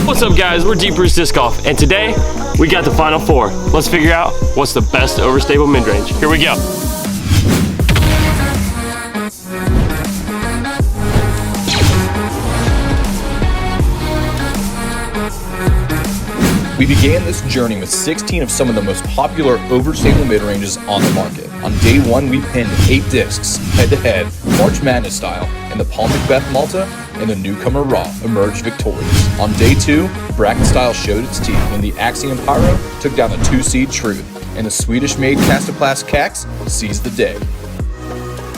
What's up guys, we're Deep Roots Disc Golf, and today we got the final four. Let's figure out what's the best overstable mid-range. Here we go. We began this journey with 16 of some of the most popular overstable mid-ranges on the market. On day one, we pinned 8 discs, head-to-head, March Madness style, and the Paul Macbeth Malta and the newcomer Raw emerged victorious. On day 2, bracket style showed its teeth when the Axiom Pyro took down the 2-seed Truth, and the Swedish-made Kastaplast Kax seized the day.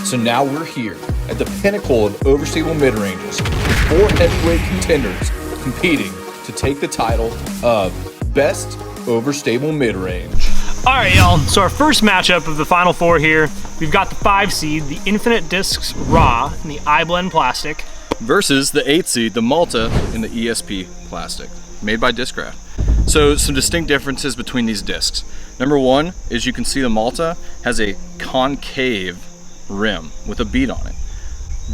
So now we're here, at the pinnacle of overstable mid-ranges, with 4 heavyweight contenders competing to take the title of Best Overstable Midrange. All right, y'all. So our first matchup of the final four here, we've got the 5 seed, the Infinite Discs Raw, and the iBlend Plastic, versus the 8 seed, the Malta, in the ESP Plastic, made by Discraft. So some distinct differences between these discs. Number one is you can see the Malta has a concave rim with a bead on it.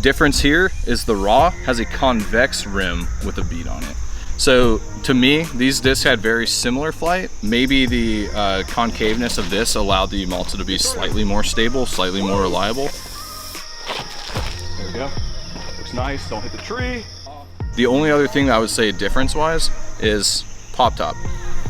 Difference here is the Raw has a convex rim with a bead on it. So to me, these discs had very similar flight. Maybe the concaveness of this allowed the Malta to be slightly more stable, slightly more reliable. There we go. Looks nice, don't hit the tree. The only other thing that I would say difference-wise is pop top.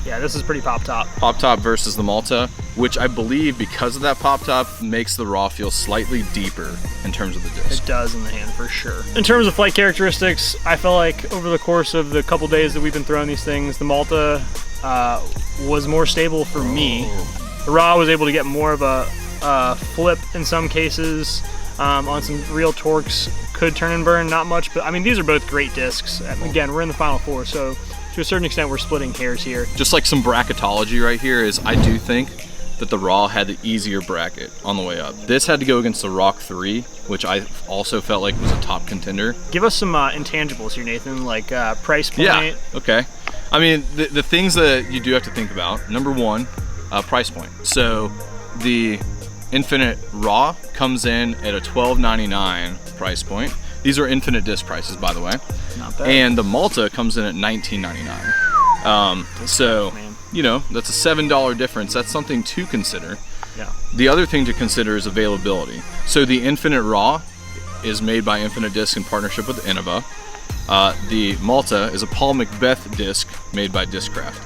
Yeah, this is pretty pop top. Pop top versus the Malta, which I believe because of that pop top makes the Raw feel slightly deper in terms of the disc. It does in the hand for sure. In terms of flight characteristics, I feel like over the course of the couple days that we've been throwing these things, the Malta was more stable for me. The Raw was able to get more of a flip in some cases on some real torques. Could turn and burn, not much, but I mean, these are both great discs. Again, we're in the final four, so to a certain extent, we're splitting hairs here. Just like some bracketology right here is I do think that the Raw had the easier bracket on the way up. This had to go against the Rock 3, which I also felt like was a top contender. Give us some intangibles here, Nathan, like price point. Yeah, okay. I mean, the things that you do have to think about, number one, price point. So the Infinite Raw comes in at a $12.99 price point. These are Infinite disc prices, by the way. Not bad. And the Malta comes in at $19.99. So, you know, that's a $7 difference. That's something to consider. Yeah. The other thing to consider is availability. So the Infinite Raw is made by Infinite Disc in partnership with Innova. The Malta is a Paul Macbeth disc made by Discraft.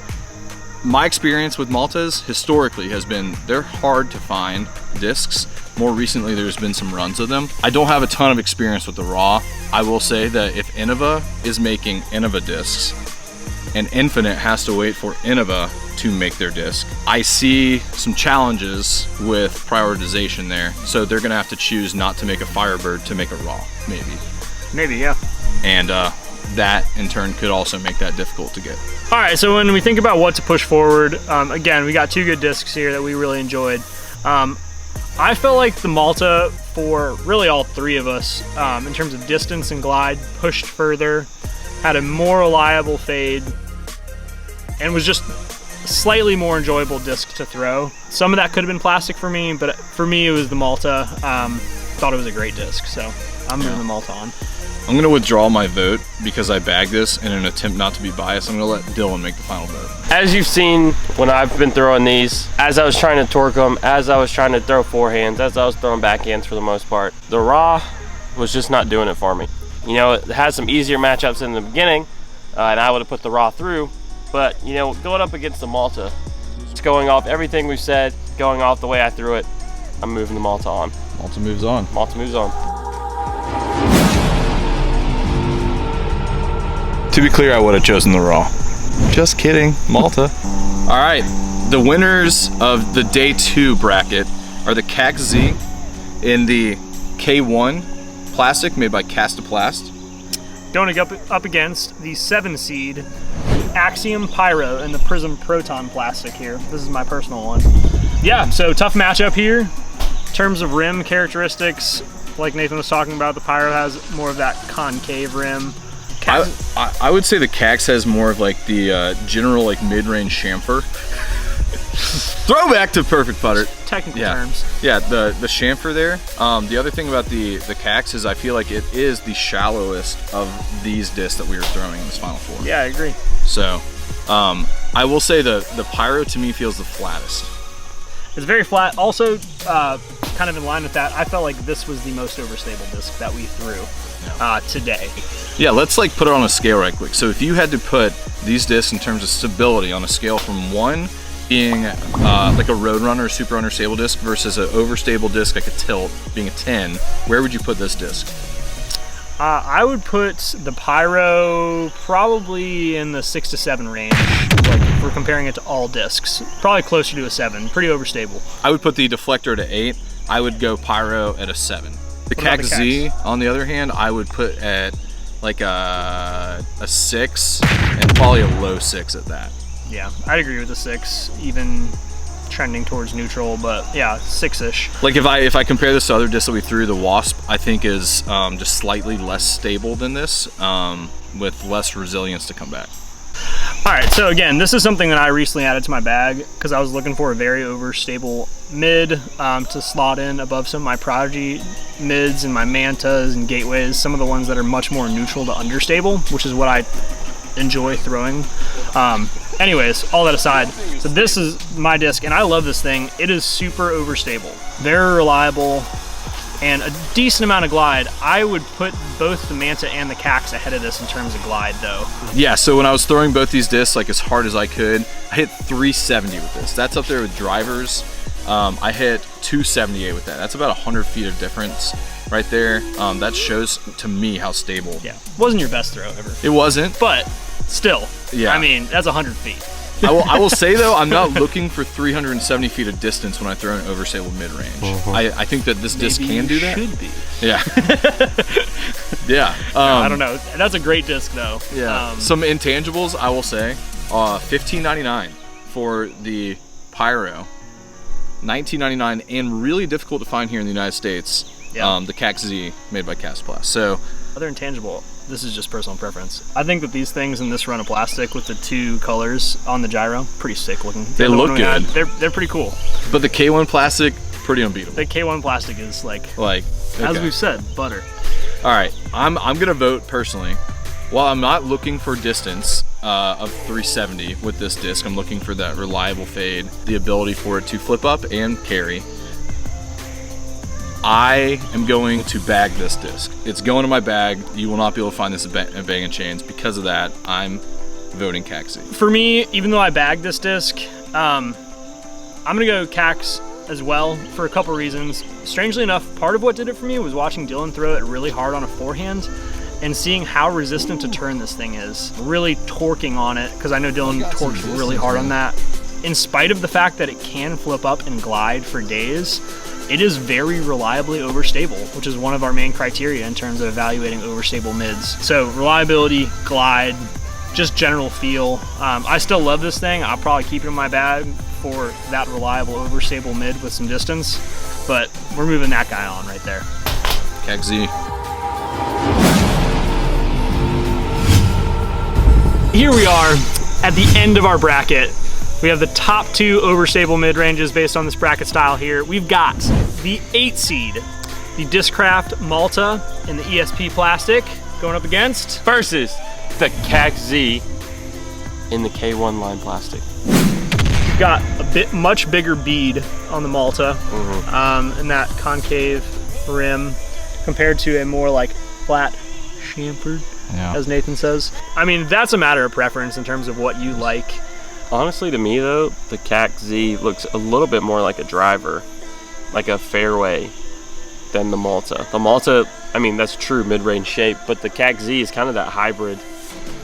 My experience with Maltas historically has been they're hard to find discs. More recently, there's been some runs of them. I don't have a ton of experience with the Raw. I will say that if Innova is making Innova discs and Infinite has to wait for Innova to make their disc, I see some challenges with prioritization there. So they're gonna have to choose not to make a Firebird to make a Raw, maybe. Maybe, yeah. And that in turn could also make that difficult to get. All right, so when we think about what to push forward, again, we got 2 good discs here that we really enjoyed. I felt like the Malta, for really all 3 of us, in terms of distance and glide, pushed further, had a more reliable fade, and was just a slightly more enjoyable disc to throw. Some of that could have been plastic for me, but for me it was the Malta. Thought it was a great disc, so I'm moving the Malta on. I'm gonna withdraw my vote because I bagged this in an attempt not to be biased. I'm gonna let Dylan make the final vote. As you've seen when I've been throwing these, as I was trying to torque them, as I was trying to throw forehands, as I was throwing backhands for the most part, the Raw was just not doing it for me. You know, it had some easier matchups in the beginning, and I would have put the Raw through, but you know, going up against the Malta, it's going off everything we've said, going off the way I threw it, I'm moving the Malta on. Malta moves on. Malta moves on. To be clear, I would have chosen the Raw. Just kidding, Malta. All right, the winners of the day 2 bracket are the Kax Z in the K1 plastic made by Kastaplast. Going up against the 7 seed, the Axiom Pyro and the Prism Proton Plastic here. This is my personal one. Yeah, so tough matchup here. In terms of rim characteristics, like Nathan was talking about, the Pyro has more of that concave rim. I would say the Kax has more of like the general like mid-range chamfer. Throwback to perfect putter. Technical Yeah. terms. Yeah, the chamfer there. The other thing about the Kax is I feel like it is the shallowest of these discs that we were throwing in this Final Four. Yeah, I agree. So, I will say the Pyro to me feels the flattest. It's very flat. Also, kind of in line with that, I felt like this was the most overstable disc that we threw today. Yeah, let's like put it on a scale right quick. So if you had to put these discs in terms of stability on a scale from 1 being like a Roadrunner or Super Understable disc versus an overstable disc like a Tilt being a 10, where would you put this disc? I would put the Pyro probably in the 6 to 7 range. Like if we're comparing it to all discs, probably closer to a 7. Pretty overstable. I would put the Deflector at 8. I would go Pyro at a 7. The Kax Z, on the other hand, I would put at like a 6 and probably a low 6 at that. Yeah, I'd agree with the 6, even trending towards neutral, but yeah, 6-ish. Like if I compare this to other discs that we threw, the Wasp I think is just slightly less stable than this, with less resilience to come back. All right, so again, this is something that I recently added to my bag because I was looking for a very overstable mid to slot in above some of my Prodigy mids and my Mantas and Gateways, some of the ones that are much more neutral to understable, which is what I enjoy throwing. Anyways, all that aside, so this is my disc, and I love this thing. It is super overstable, very reliable, and a decent amount of glide. I would put both the Manta and the Kax ahead of this in terms of glide, though. Yeah, so when I was throwing both these discs like as hard as I could, I hit 370 with this. That's up there with drivers. I hit 278 with that. That's about 100 feet of difference right there. That shows to me how stable. Yeah, wasn't your best throw ever. It wasn't. But still, yeah. I mean, that's 100 feet. I will say though, I'm not looking for 370 feet of distance when I throw an Overstable Midrange. I think that this disc can do that. Should be. Yeah. Yeah. I don't know. That's a great disc though. Yeah. Some intangibles I will say. $15.99 for the Pyro. $19.99 and really difficult to find here in the United States. Yeah. The Kax Z made by Kastaplast. So other intangible. This is just personal preference. I think that these things in this run of plastic with the 2 colors on the gyro, pretty sick looking. They look good. They're pretty cool. But the K1 plastic, pretty unbeatable. The K1 plastic is like okay. As we've said, butter. All right, I'm gonna vote personally. While I'm not looking for distance of 370 with this disc, I'm looking for that reliable fade, the ability for it to flip up and carry. I am going to bag this disc. It's going in my bag. You will not be able to find this at Bangin Chainz. Because of that, I'm voting Kax Z. For me, even though I bagged this disc, I'm gonna go Kax as well for a couple reasons. Strangely enough, part of what did it for me was watching Dylan throw it really hard on a forehand and seeing how resistant to turn this thing is. Really torquing on it, because I know Dylan torques really hard on that. In spite of the fact that it can flip up and glide for days, it is very reliably overstable, which is one of our main criteria in terms of evaluating overstable mids. So reliability, glide, just general feel. I still love this thing. I'll probably keep it in my bag for that reliable overstable mid with some distance, but we're moving that guy on right there. Kax Z. Here we are at the end of our bracket. We have the top 2 overstable mid-ranges based on this bracket style here. We've got the 8 seed, the Discraft Malta in the ESP plastic, going up against versus the Kax Z in the K1 line plastic. We've got a much bigger bead on the Malta, and that concave rim compared to a more like flat chamfered, as Nathan says. I mean, that's a matter of preference in terms of what you like. Honestly, to me though, the Kax Z looks a little bit more like a driver, like a fairway, than the Malta. The Malta, I mean, that's true mid-range shape, but the Kax Z is kind of that hybrid,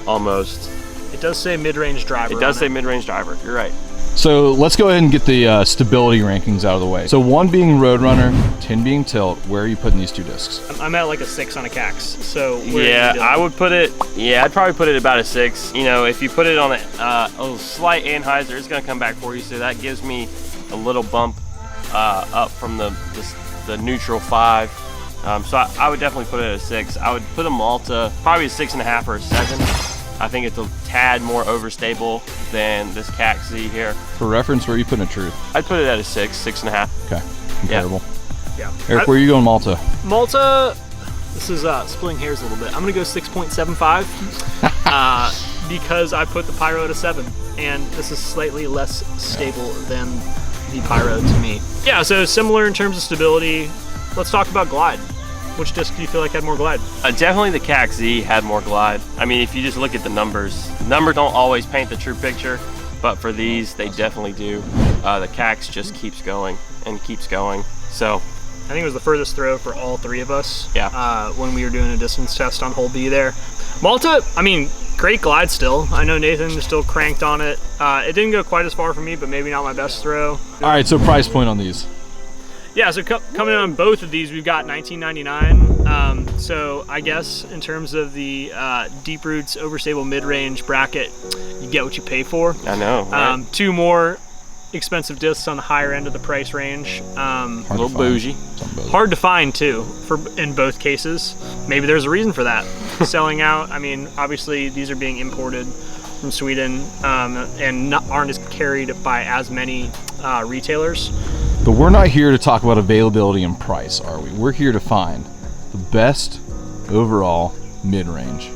almost. It does say mid-range driver. It does say mid-range driver, you're right. So let's go ahead and get the stability rankings out of the way. So 1 being Roadrunner, 10 being Tilt. Where are you putting these 2 discs? I'm at like a 6 on a Kax. So yeah, I would put it. Yeah, I'd probably put it about a 6. You know, if you put it on a slight anhyzer, it's gonna come back for you. So that gives me a little bump up from the neutral 5. So I would definitely put it at a 6. I would put a Malta probably a 6.5 or a 7. I think it's a tad more overstable than this Kax Z here. For reference, where are you putting a truth? I'd put it at a 6.5. Okay, comparable. Yeah. Eric, where are you going Malta? Malta, this is splitting hairs a little bit. I'm gonna go 6.75 because I put the Pyro at a 7, and this is slightly less stable than the Pyro to me. Yeah, so similar in terms of stability. Let's talk about glide. Which disc do you feel like had more glide? Definitely the Kax Z had more glide. I mean, if you just look at the numbers don't always paint the true picture, but for these, they definitely do. The Kax just keeps going and keeps going. So I think it was the furthest throw for all three of us. Yeah. When we were doing a distance test on hole B there. Malta, I mean, great glide still. I know Nathan is still cranked on it. It didn't go quite as far for me, but maybe not my best throw. All right, so price point on these. Yeah, so coming in on both of these, we've got $19.99. So I guess in terms of the Deep Roots Overstable Midrange bracket, you get what you pay for. I know, right? Two more expensive discs on the higher end of the price range. A little bougie. Hard to find too, in both cases. Maybe there's a reason for that. Selling out, I mean, obviously these are being imported from Sweden and aren't as carried by as many retailers. But we're not here to talk about availability and price, are we? We're here to find the best overall mid-range.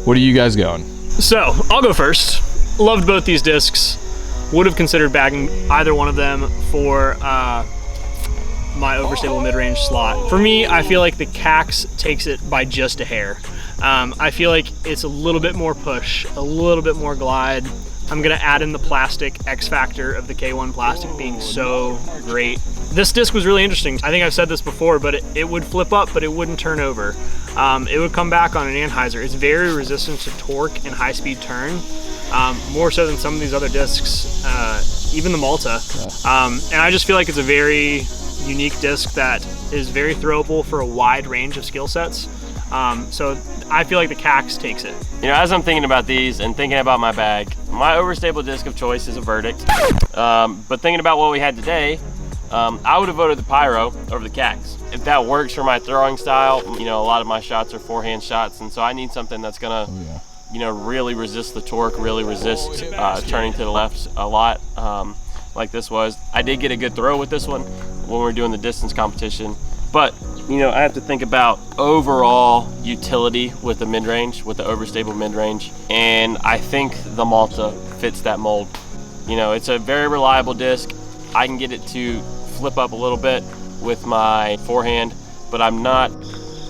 What are you guys going? So, I'll go first. Loved both these discs. Would have considered bagging either one of them for my Overstable Midrange slot. For me, I feel like the Kax takes it by just a hair. I feel like it's a little bit more push, a little bit more glide. I'm gonna add in the plastic X factor of the K1 plastic being so great. This disc was really interesting. I think I've said this before, but it would flip up, but it wouldn't turn over. It would come back on an anhyzer. It's very resistant to torque and high-speed turn, more so than some of these other discs, even the Malta. And I just feel like it's a very unique disc that is very throwable for a wide range of skill sets. So I feel like the Kax takes it. You know, as I'm thinking about these and thinking about my bag, my overstable disc of choice is a Verdict. But thinking about what we had today, I would have voted the Pyro over the Kax. If that works for my throwing style, you know, a lot of my shots are forehand shots, and so I need something that's gonna, you know, really resist the torque, really resist turning to the left a lot, like this was. I did get a good throw with this one when we were doing the distance competition, but you know, I have to think about overall utility with the mid-range, with the Overstable Midrange, and I think the Malta fits that mold. You know, it's a very reliable disc. I can get it to flip up a little bit with my forehand, but I'm not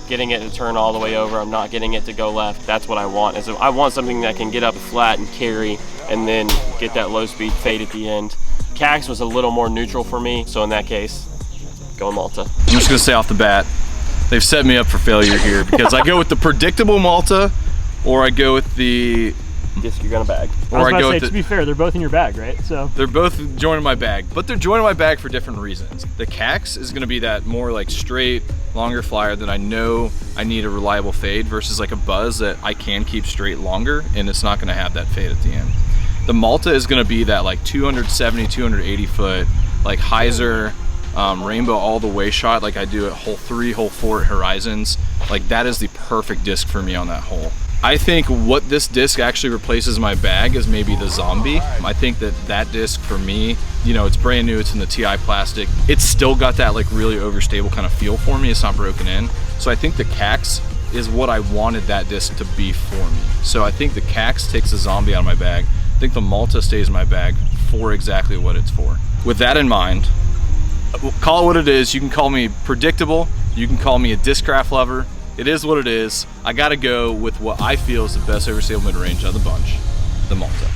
getting it to turn all the way over. I'm not getting it to go left. That's what I want. Is I want something that can get up flat and carry, and then get that low speed fade at the end. Kax was a little more neutral for me, so in that case, going Malta. I'm just gonna say off the bat, they've set me up for failure here because I go with the predictable Malta, or I go with the disc you're gonna bag. I was about to say, to be fair, they're both in your bag, right? So they're both joining my bag, but they're joining my bag for different reasons. The Kax is gonna be that more like straight, longer flyer that I know I need a reliable fade versus like a Buzz that I can keep straight longer and it's not gonna have that fade at the end. The Malta is gonna be that like 270, 280 foot, like hyzer, rainbow all the way shot like I do at hole 3, hole 4 at Horizons. Like that is the perfect disc for me on that hole. I think what this disc actually replaces my bag is maybe the Zombie. I think that disc for me, you know, it's brand new, it's in the TI plastic. It's still got that like really overstable kind of feel for me. It's not broken in. So I think the Kax is what I wanted that disc to be for me. So I think the Kax takes the Zombie out of my bag. I think the Malta stays in my bag for exactly what it's for. With that in mind, call it what it is. You can call me predictable. You can call me a discraft lover. It is what it is. I gotta go with what I feel is the best Overstable Midrange of the bunch, the Malta.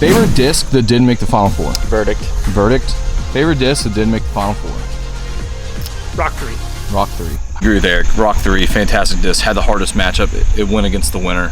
Favorite disc that didn't make the Final Four? Verdict. Verdict. Favorite disc that didn't make the Final Four? Rock 3. Rock 3. Agree there. Rock 3, fantastic disc. Had the hardest matchup. It went against the winner.